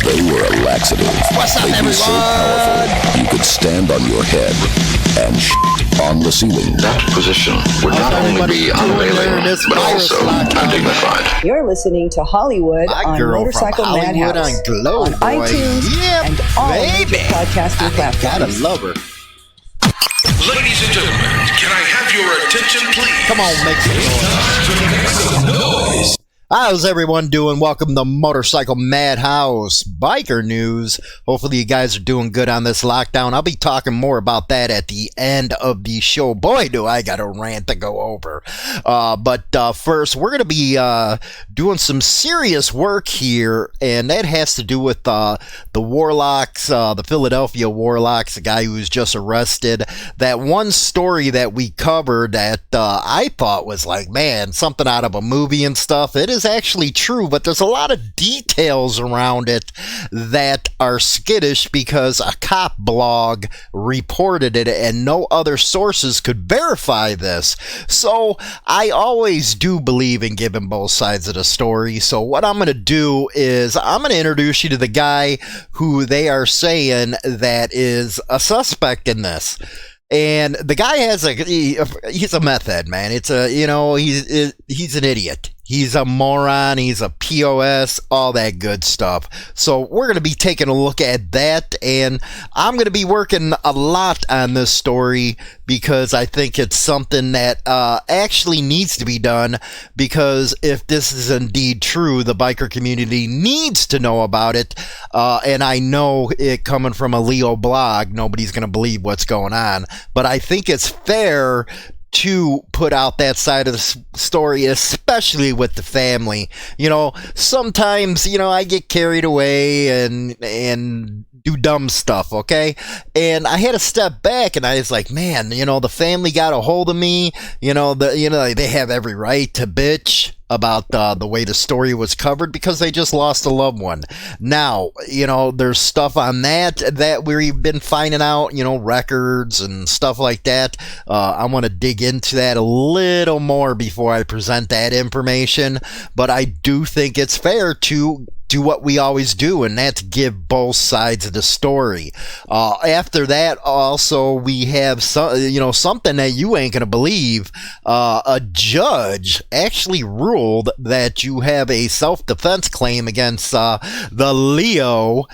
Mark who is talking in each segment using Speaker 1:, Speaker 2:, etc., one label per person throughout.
Speaker 1: They were a laxative.
Speaker 2: What's up,
Speaker 1: They'd be so powerful, you could stand on your head and on the ceiling.
Speaker 3: That position would not only be unveiling, but also undignified.
Speaker 4: You're listening to Hollywood on Motorcycle Madhouse on iTunes and all major podcasting platforms.
Speaker 2: Gotta love her.
Speaker 5: Ladies and gentlemen, can I have your attention, please?
Speaker 2: Come on, make some noise. How's everyone doing? Welcome to Motorcycle Madhouse Biker News. Hopefully you guys are doing good on this lockdown. I'll be talking more about that at the end of the show. Boy, do I got a rant to go over. But first, we're going to be doing some serious work here, and that has to do with the Warlocks, the Philadelphia Warlocks, the guy who was just arrested. That one story that we covered that I thought was like, man, something out of a movie and stuff. It is actually true, but there's a lot of details around it that are skittish because a cop blog reported it and no other sources could verify this. So I always do believe in giving both sides of the story. So what I'm going to do is I'm going to introduce you to the guy who they are saying that is a suspect in this. And the guy has he's a meth head, man. It's he's an idiot. He's a moron, he's a POS, all that good stuff. So we're going to be taking a look at that, and I'm going to be working a lot on this story because I think it's something that actually needs to be done, because if this is indeed true, the biker community needs to know about it, and I know it coming from a Leo blog, nobody's going to believe what's going on, but I think it's fair to put out that side of the story, especially with the family. You know, sometimes, I get carried away and do dumb stuff, okay? And I had to step back, and I was like, man, the family got a hold of me. They have every right to bitch about the way the story was covered because they just lost a loved one. Now, there's stuff on that we've been finding out, records and stuff like that. I want to dig into that a little more before I present that information, but I do think it's fair to do what we always do, and that's give both sides of the story. After that, also, we have something that you ain't gonna believe. A judge actually ruled that you have a self-defense claim against the Leo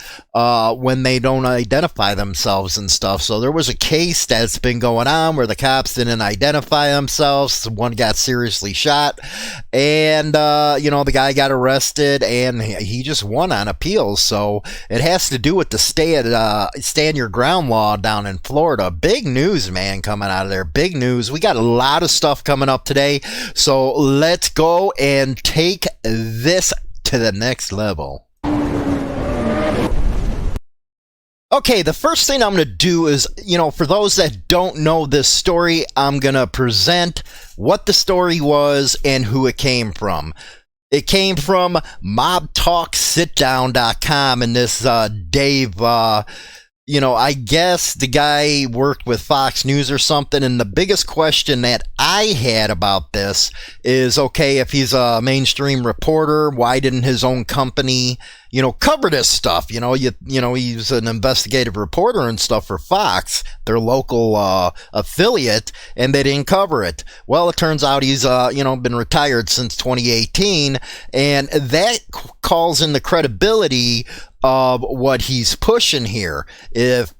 Speaker 2: when they don't identify themselves and stuff. So there was a case that's been going on where the cops didn't identify themselves. One got seriously shot, and the guy got arrested, and he just won on appeals. So it has to do with the stand your ground law down in Florida. Big news, man, coming out of there. Big news. We got a lot of stuff coming up today. So let's go and take this to the next level. Okay, the first thing I'm going to do is, for those that don't know this story, I'm going to present what the story was and who it came from. It came from mobtalksitdown.com, and this Dave, I guess the guy worked with Fox News or something, and the biggest question that I had about this is, okay, if he's a mainstream reporter, why didn't his own company, cover this stuff? He's an investigative reporter and stuff for Fox, their local affiliate, and they didn't cover it. Well, it turns out he's, been retired since 2018, and that calls in the credibility of what he's pushing here. If,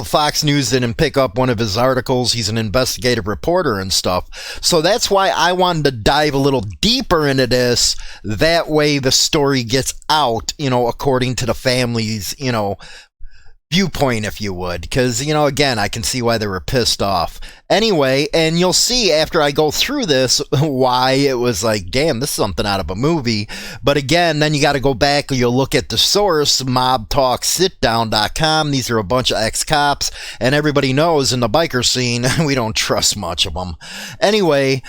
Speaker 2: Fox News didn't pick up one of his articles, he's an investigative reporter and stuff. So that's why I wanted to dive a little deeper into this. That way the story gets out, according to the family's, viewpoint, if you would, because again, I can see why they were pissed off. Anyway, and you'll see after I go through this why it was like, damn, this is something out of a movie. But again, then you got to go back and you'll look at the source, mobtalksitdown.com. These are a bunch of ex-cops, and everybody knows in the biker scene we don't trust much of them. Anyway,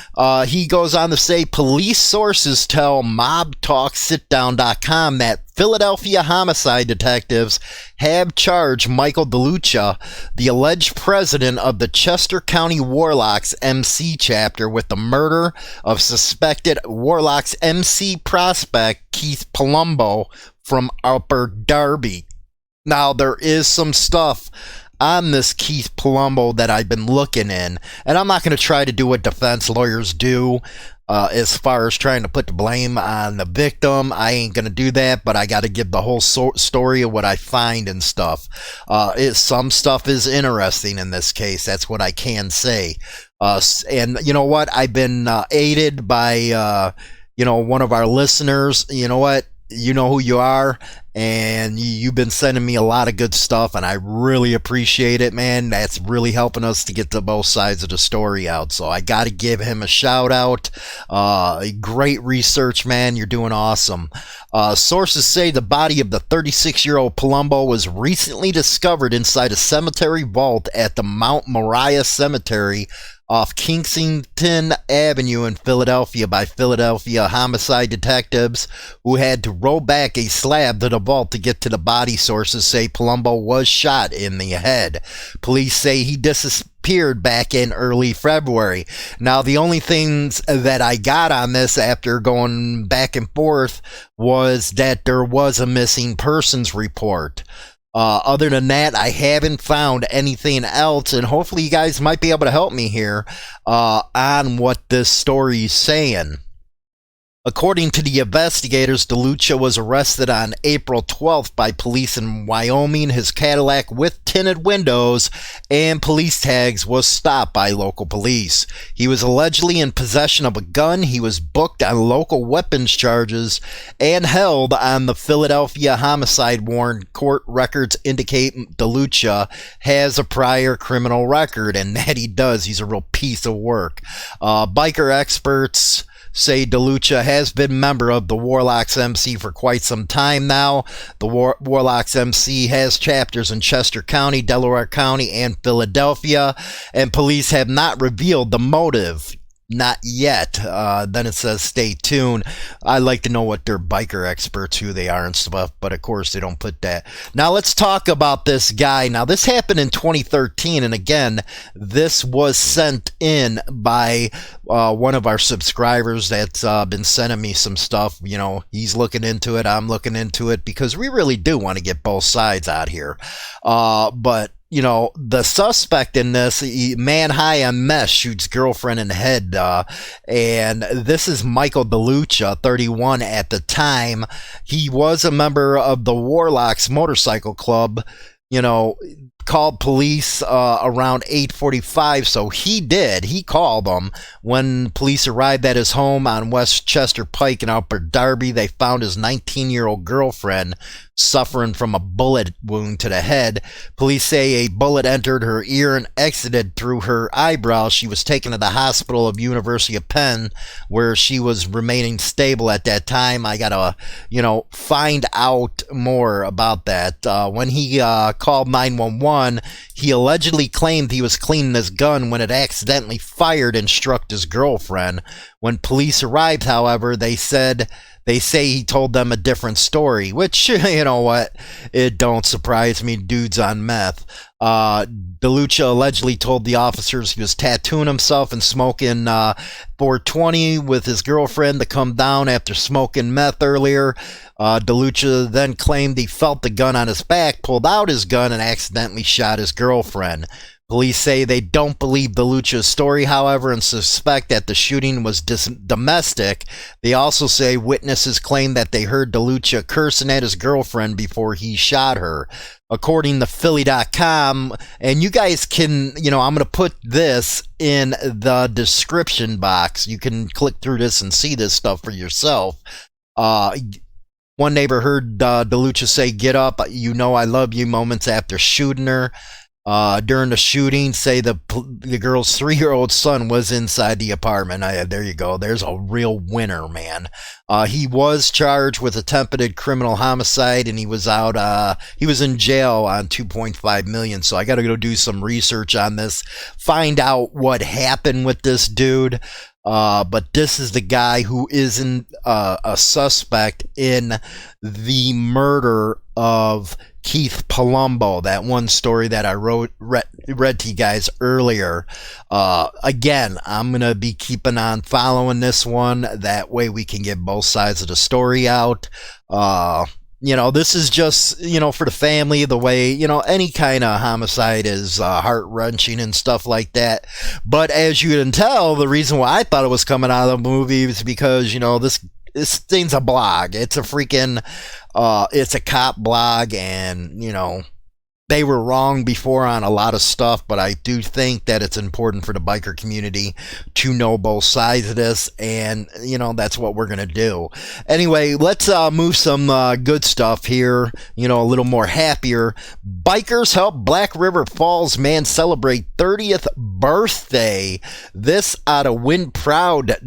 Speaker 2: he goes on to say police sources tell mobtalksitdown.com that Philadelphia homicide detectives have charged Michael DeLucia, the alleged president of the Chester County Warlocks MC chapter, with the murder of suspected Warlocks MC prospect Keith Palumbo from Upper Darby. Now, there is some stuff on this Keith Palumbo that I've been looking in, and I'm not going to try to do what defense lawyers do as far as trying to put the blame on the victim. I ain't going to do that, but I got to give the whole story of what I find and stuff. Some stuff is interesting in this case. That's what I can say. And you know what? I've been aided by, one of our listeners. You know what? You know who you are, and you've been sending me a lot of good stuff, and I really appreciate it, man. That's really helping us to get to both sides of the story out, so I got to give him a shout out. Great research, man. You're doing awesome. Sources say the body of the 36-year-old Palumbo was recently discovered inside a cemetery vault at the Mount Moriah Cemetery off Kensington Avenue in Philadelphia by Philadelphia homicide detectives who had to roll back a slab to the vault to get to the body. Sources say Palumbo was shot in the head. Police say he disappeared back in early February. Now, the only things that I got on this after going back and forth was that there was a missing persons report. Other than that, I haven't found anything else, and hopefully you guys might be able to help me here on what this story is saying. According to the investigators, DeLucia was arrested on April 12th by police in Wyoming. His Cadillac with tinted windows and police tags was stopped by local police. He was allegedly in possession of a gun. He was booked on local weapons charges and held on the Philadelphia homicide warrant. Court records indicate DeLucia has a prior criminal record, and that he does. He's a real piece of work. Biker experts say DeLucia has been a member of the Warlocks MC for quite some time now. The Warlocks MC has chapters in Chester County, Delaware County, and Philadelphia, and police have not revealed the motive. Not yet. Then it says stay tuned. I like to know what their biker experts, who they are and stuff, but of course they don't put that. Now let's talk about this guy. Now this happened in 2013, and again, this was sent in by one of our subscribers that's been sending me some stuff. You know, he's looking into it, I'm looking into it, because we really do want to get both sides out here. But you know, the suspect in this, man high on meth, shoots girlfriend in the head, and this is Michael DeLucia, 31 at the time. He was a member of the Warlocks motorcycle club, you know, called police around 8:45, so he called them. When police arrived at his home on West Chester Pike in Upper Darby, they found his 19-year-old girlfriend suffering from a bullet wound to the head. Police say a bullet entered her ear and exited through her eyebrow. She was taken to the hospital of University of Penn, where she was remaining stable at that time. I gotta, find out more about that. When he called 911, he allegedly claimed he was cleaning his gun when it accidentally fired and struck his girlfriend. When police arrived, however, they say he told them a different story, which, you know what, it don't surprise me. Dude's on meth. DeLucia allegedly told the officers he was tattooing himself and smoking 420 with his girlfriend to come down after smoking meth earlier. DeLucia then claimed he felt the gun on his back, pulled out his gun, and accidentally shot his girlfriend. Police say they don't believe DeLucia's story, however, and suspect that the shooting was domestic. They also say witnesses claim that they heard DeLucia cursing at his girlfriend before he shot her. According to Philly.com, and you guys can, I'm going to put this in the description box. You can click through this and see this stuff for yourself. One neighbor heard DeLucia say, "Get up, you know I love you," moments after shooting her. During the shooting, say the girl's 3-year-old son was inside the apartment. There you go. There's a real winner, man. He was charged with attempted criminal homicide, and he was out. He was in jail on $2.5 million. So I got to go do some research on this, find out what happened with this dude. But this is the guy who isn't a suspect in the murder of Keith Palumbo, that one story that I read to you guys earlier. Again, I'm going to be keeping on following this one. That way we can get both sides of the story out. This is just, for the family, the way, any kind of homicide is heart-wrenching and stuff like that. But as you can tell, the reason why I thought it was coming out of the movie is because, this thing's a blog. It's a freaking, it's a cop blog, and, they were wrong before on a lot of stuff, but I do think that it's important for the biker community to know both sides of this, and, that's what we're going to do. Anyway, let's move some good stuff here, a little more happier. Bikers help Black River Falls man celebrate 30th birthday. This out of winproud.com.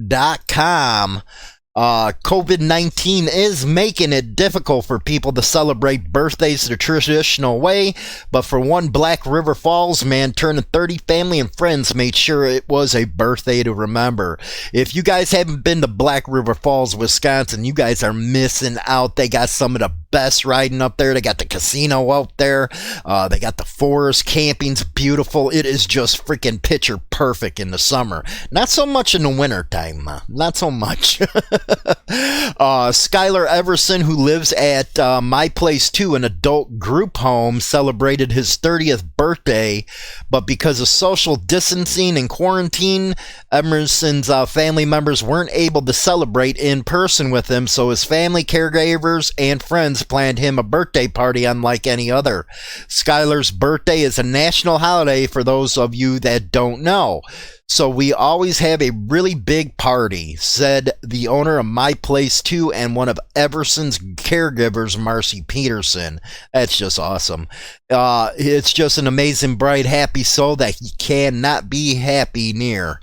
Speaker 2: COVID-19 is making it difficult for people to celebrate birthdays the traditional way, but for one Black River Falls man turning 30, family and friends made sure it was a birthday to remember. If you guys haven't been to Black River Falls, Wisconsin, you guys are missing out. They got some of the best riding up there. They got the casino out there. They got the forest. Camping's beautiful. It is just freaking picture perfect in the summer. Not so much in the winter time. Not so much. Skylar Everson, who lives at My Place 2, an adult group home, celebrated his 30th birthday, but because of social distancing and quarantine, Emerson's family members weren't able to celebrate in person with him, so his family, caregivers, and friends planned him a birthday party unlike any other. Skylar's birthday is a national holiday for those of you that don't know. So we always have a really big party, said the owner of My Place 2 and one of Everson's caregivers, Marcy Peterson. That's just awesome. It's just an amazing, bright, happy soul that you cannot be happy near.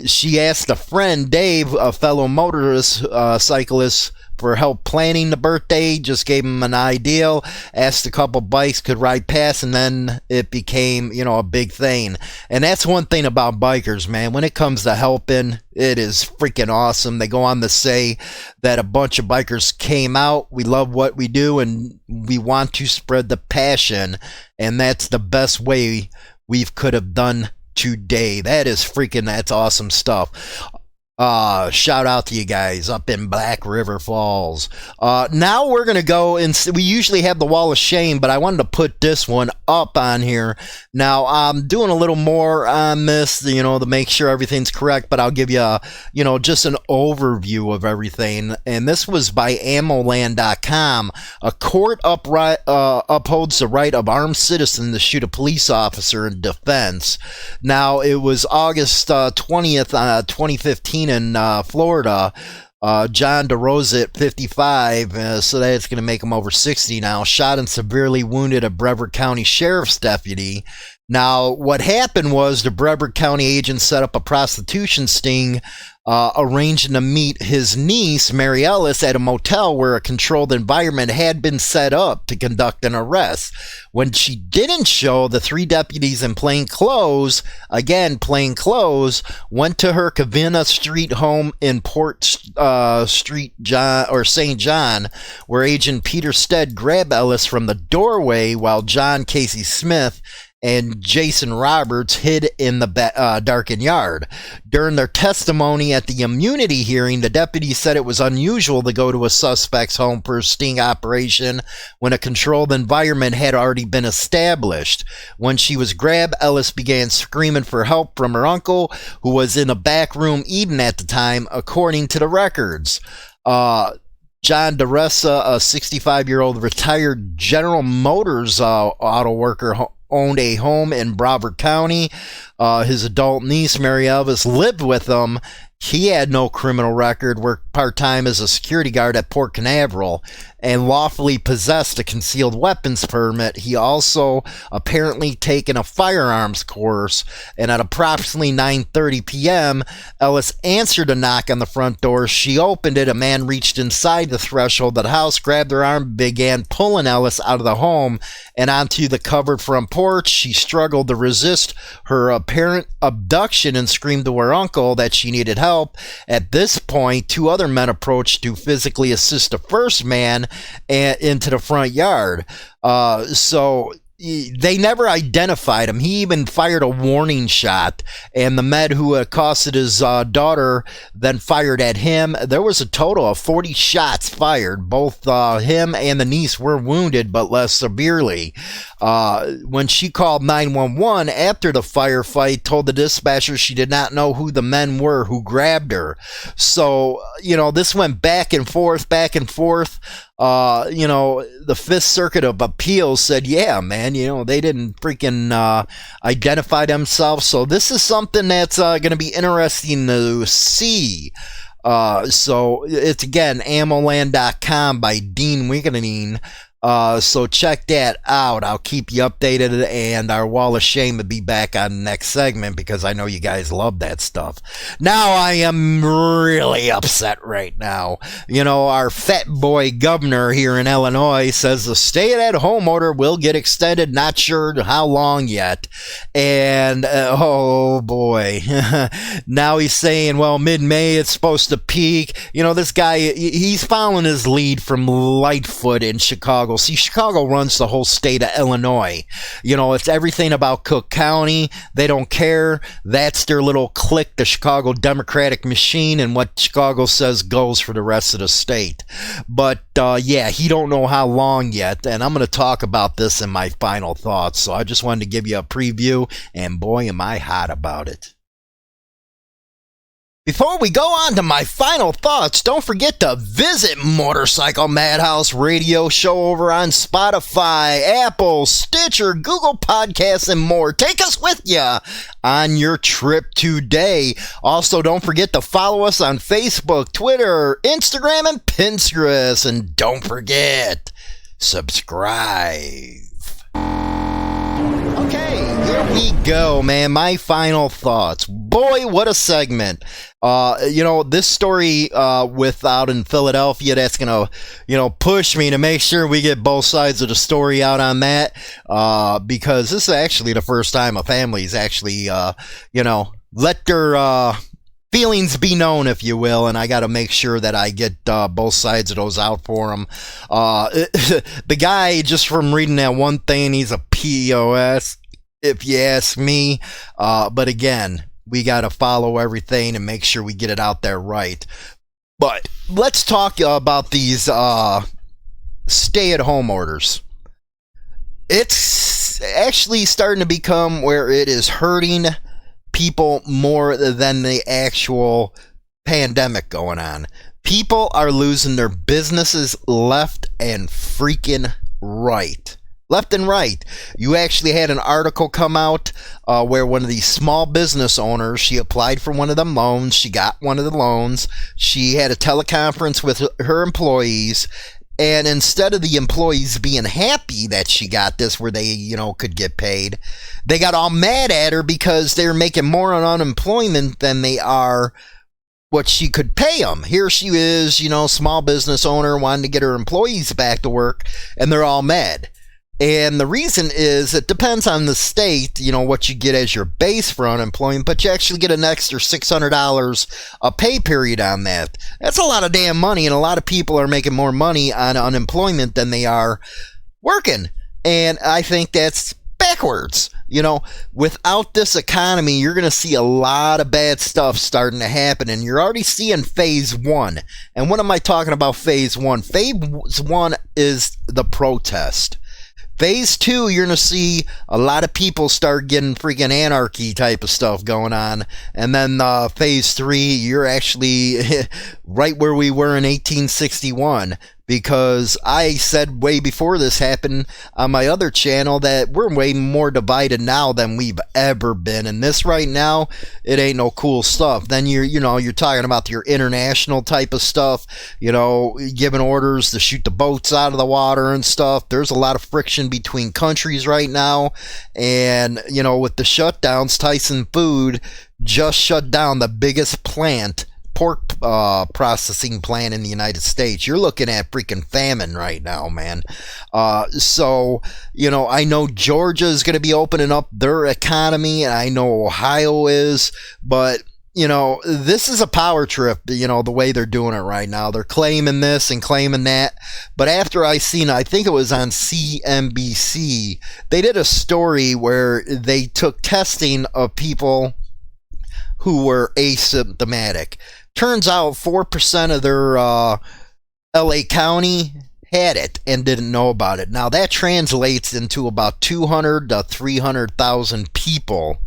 Speaker 2: She asked a friend, Dave, a fellow motorist, cyclist, for help planning the birthday. Just gave him an idea, asked a couple bikes could ride past, and then it became, a big thing. And that's one thing about bikers, man. When it comes to helping, it is freaking awesome. They go on to say that a bunch of bikers came out. We love what we do, and we want to spread the passion, and that's the best way we could have done today. That's awesome stuff. Shout out to you guys up in Black River Falls. Now we're gonna go, and we usually have the Wall of Shame, but I wanted to put this one up on here. Now I'm doing a little more on this, to make sure everything's correct, but I'll give you just an overview of everything. And this was by ammoland.com. A court upholds the right of armed citizen to shoot a police officer in defense. Now it was August 20th, 2015 in Florida. John DeRosa at 55, so that's going to make him over 60 now, shot and severely wounded a Brevard County Sheriff's deputy. Now, what happened was the Brevard County agent set up a prostitution sting, arranging to meet his niece, Mary Ellis, at a motel where a controlled environment had been set up to conduct an arrest. When she didn't show, the three deputies in plain clothes, went to her Covina Street home in Port Street, St. John, where Agent Peter Stead grabbed Ellis from the doorway while John Casey Smith and Jason Roberts hid in the darkened yard. During their testimony at the immunity hearing, the deputies said it was unusual to go to a suspect's home for a sting operation when a controlled environment had already been established. When she was grabbed, Ellis began screaming for help from her uncle, who was in a back room eating at the time, according to the records. John DeRosa, a 65-year-old retired General Motors auto worker, owned a home in Brevard County. His adult niece, Mary Elvis, lived with him. He had no criminal record, worked part-time as a security guard at Port Canaveral and lawfully possessed a concealed weapons permit. He also apparently taken a firearms course, and at approximately 9:30 p.m., Ellis answered a knock on the front door. She opened it. A man reached inside the threshold of the house, grabbed her arm, began pulling Ellis out of the home and onto the covered front porch. She struggled to resist her apparent abduction and screamed to her uncle that she needed help. At this point, two other men approached to physically assist the first man into the front yard. So they never identified him. He even fired a warning shot, and the med who accosted his daughter then fired at him. There was a total of 40 shots fired. Both him and the niece were wounded, but less severely. When she called 911 after the firefight, told the dispatcher she did not know who the men were who grabbed her. So, this went back and forth, back and forth. The Fifth Circuit of Appeals said, yeah, man, they didn't freaking identify themselves. So this is something that's going to be interesting to see. So it's, again, ammoland.com by Dean Wiggin. So check that out. I'll keep you updated, and our Wall of Shame will be back on the next segment because I know you guys love that stuff. Now I am really upset right now. Our fat boy governor here in Illinois says the stay-at-home order will get extended, not sure how long yet. And, oh boy, now he's saying, well, mid-May it's supposed to peak. This guy, he's following his lead from Lightfoot in Chicago. See, Chicago runs the whole state of Illinois. It's everything about Cook County. They don't care. That's their little clique, the Chicago Democratic machine, and what Chicago says goes for the rest of the state. But, yeah, he don't know how long yet, and I'm going to talk about this in my final thoughts. So I just wanted to give you a preview, and boy, am I hot about it. Before we go on to my final thoughts, don't forget to visit Motorcycle Madhouse Radio Show over on Spotify, Apple, Stitcher, Google Podcasts, and more. Take us with you on your trip today. Also, don't forget to follow us on Facebook, Twitter, Instagram, and Pinterest. And don't forget, subscribe. Okay, here we go, man. My final thoughts. Boy, what a segment. This story out in Philadelphia, that's going to, push me to make sure we get both sides of the story out on that, because this is actually the first time a family's actually, let their feelings be known, if you will, and I got to make sure that I get both sides of those out for them. The guy, just from reading that one thing, he's a POS, if you ask me. But again, we got to follow everything and make sure we get it out there right. But let's talk about these stay-at-home orders. It's actually starting to become where it is hurting people more than the actual pandemic going on. People are losing their businesses left and freaking right. Left and right. You actually had an article come out where one of these small business owners, she applied for one of them loans. She got one of the loans. She had a teleconference with her employees. And instead of the employees being happy that she got this where they, could get paid, they got all mad at her because they're making more on unemployment than they are what she could pay them. Here she is, small business owner wanting to get her employees back to work, and they're all mad. And the reason is it depends on the state, what you get as your base for unemployment, but you actually get an extra $600 a pay period on that. That's a lot of damn money, and a lot of people are making more money on unemployment than they are working. And I think that's backwards. Without this economy, you're going to see a lot of bad stuff starting to happen, and you're already seeing phase one. And what am I talking about phase one? Phase one is the protest. Phase two, you're going to see a lot of people start getting freaking anarchy type of stuff going on. And then phase three, you're actually right where we were in 1861. because I said way before this happened on my other channel that we're way more divided now than we've ever been. And this right now, it ain't no cool stuff. Then you're talking about your international type of stuff, giving orders to shoot the boats out of the water and stuff. There's a lot of friction between countries right now. And, with the shutdowns, Tyson Food just shut down the biggest pork processing plant in the United States. You're looking at freaking famine right now, man. So I know Georgia is going to be opening up their economy, and I know Ohio is, but this is a power trip, the way they're doing it right now. They're claiming this and claiming that. But after I think it was on CNBC, they did a story where they took testing of people who were asymptomatic. Turns out 4% of their LA County had it and didn't know about it. Now that translates into about 200 to 300,000 people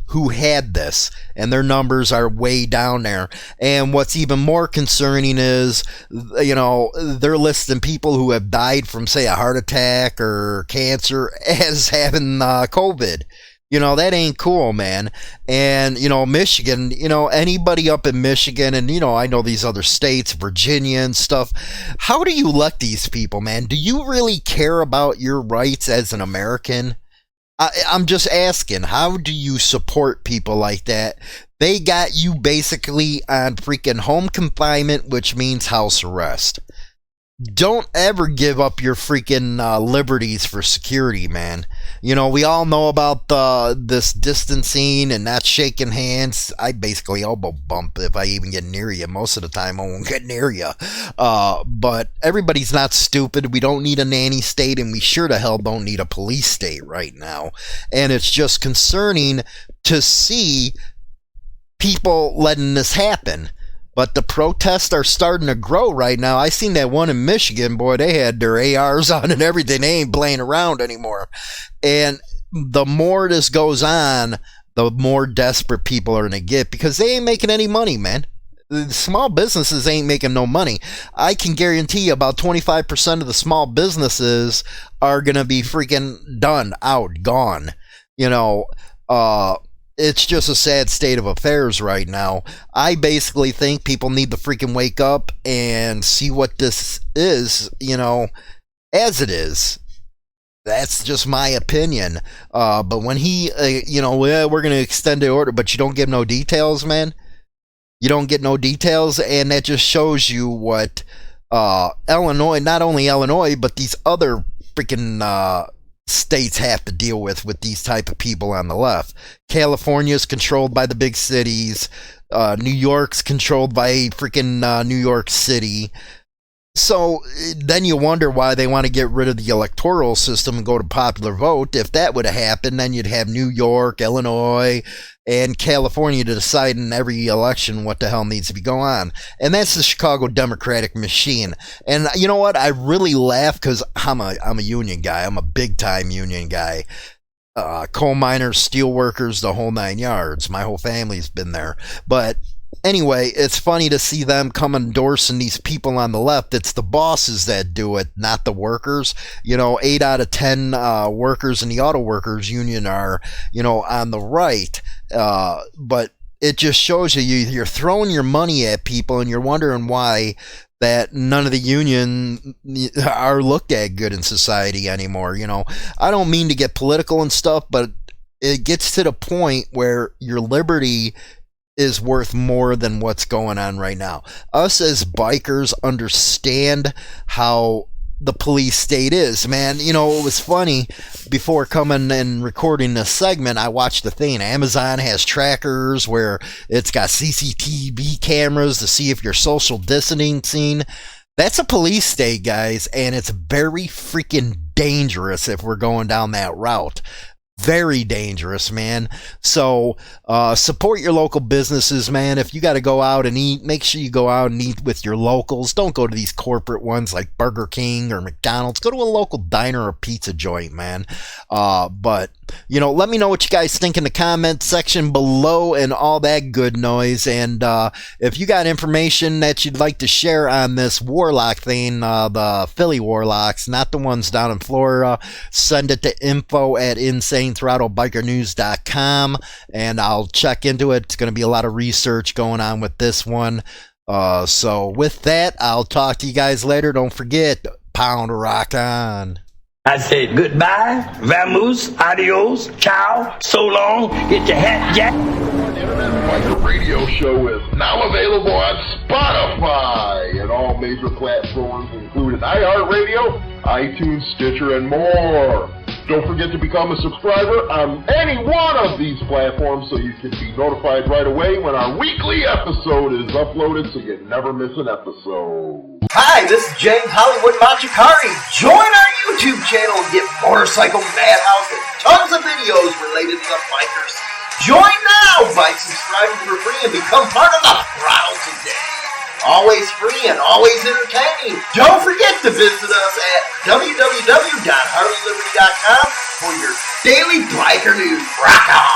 Speaker 2: who had this, and their numbers are way down there. And what's even more concerning is, they're listing people who have died from, say, a heart attack or cancer as having COVID. That ain't cool, man. And, Michigan, anybody up in Michigan, and, I know these other states, Virginia and stuff. How do you elect these people, man? Do you really care about your rights as an American? I'm just asking, how do you support people like that? They got you basically on freaking home confinement, which means house arrest. Don't ever give up your freaking liberties for security, man. We all know about this distancing and not shaking hands. I basically elbow bump if I even get near you. Most of the time, I won't get near you. But everybody's not stupid. We don't need a nanny state, and we sure to hell don't need a police state right now. And it's just concerning to see people letting this happen. But the protests are starting to grow right now. I seen that one in Michigan, boy, they had their ARs on and everything. They ain't playing around anymore. And the more this goes on, the more desperate people are going to get, because they ain't making any money, man. The small businesses ain't making no money. I can guarantee you about 25% of the small businesses are going to be freaking done, out, gone. It's just a sad state of affairs right now. I basically think people need to freaking wake up and see what this is, as it is. That's just my opinion. But when he, we're going to extend the order, but you don't give no details, man. You don't get no details, and that just shows you what Illinois, not only Illinois, but these other freaking states have to deal with these type of people on the left. California is controlled by the big cities. New York's controlled by freaking New York City. So then you wonder why they want to get rid of the electoral system and go to popular vote. If that would have happened, then you'd have New York, Illinois, and California to decide in every election what the hell needs to be going on. And that's the Chicago Democratic machine. And you know what? I really laugh because I'm a union guy. I'm a big time union guy. Coal miners, steel workers, the whole 9 yards. My whole family's been there. But anyway, it's funny to see them come endorsing these people on the left. It's the bosses that do it, not the workers. 8 out of 10 workers in the auto workers union are, on the right. But it just shows you're throwing your money at people, and you're wondering why that none of the union are looked at good in society anymore. I don't mean to get political and stuff, but it gets to the point where your liberty is worth more than what's going on right now. Us as bikers understand how the police state is, man. It was funny, before coming and recording this segment, I watched the thing. Amazon has trackers where it's got CCTV cameras to see if you're social distancing. That's a police state, guys, and it's very freaking dangerous if we're going down that route. Very dangerous, man. So support your local businesses, man. If you got to go out and eat, make sure you go out and eat with your locals. Don't go to these corporate ones like Burger King or McDonald's. Go to a local diner or pizza joint, man. But let me know what you guys think in the comments section below and all that good noise. And if you got information that you'd like to share on this Warlock thing, the Philly Warlocks, not the ones down in Florida, send it to info@InsaneThrottleBikerNews.com and I'll check into it. It's going to be a lot of research going on with this one. So with that, I'll talk to you guys later. Don't forget, pound rock on.
Speaker 6: I said goodbye, vamoose, adios, ciao, so long, get your hat jack.
Speaker 7: Internet Biker Radio Show is now available on Spotify and all major platforms, including iHeartRadio, iTunes, Stitcher, and more. Don't forget to become a subscriber on any one of these platforms so you can be notified right away when our weekly episode is uploaded so you never miss an episode.
Speaker 8: Hi, this is James Hollywood Machikari. Join our YouTube channel and get Motorcycle Madhouse and tons of videos related to the bikers. Join now by subscribing for free and become part of the Throttle today. Always free and always entertaining. Don't forget to visit us at www.harleyliberty.com for your daily biker news. Rock on!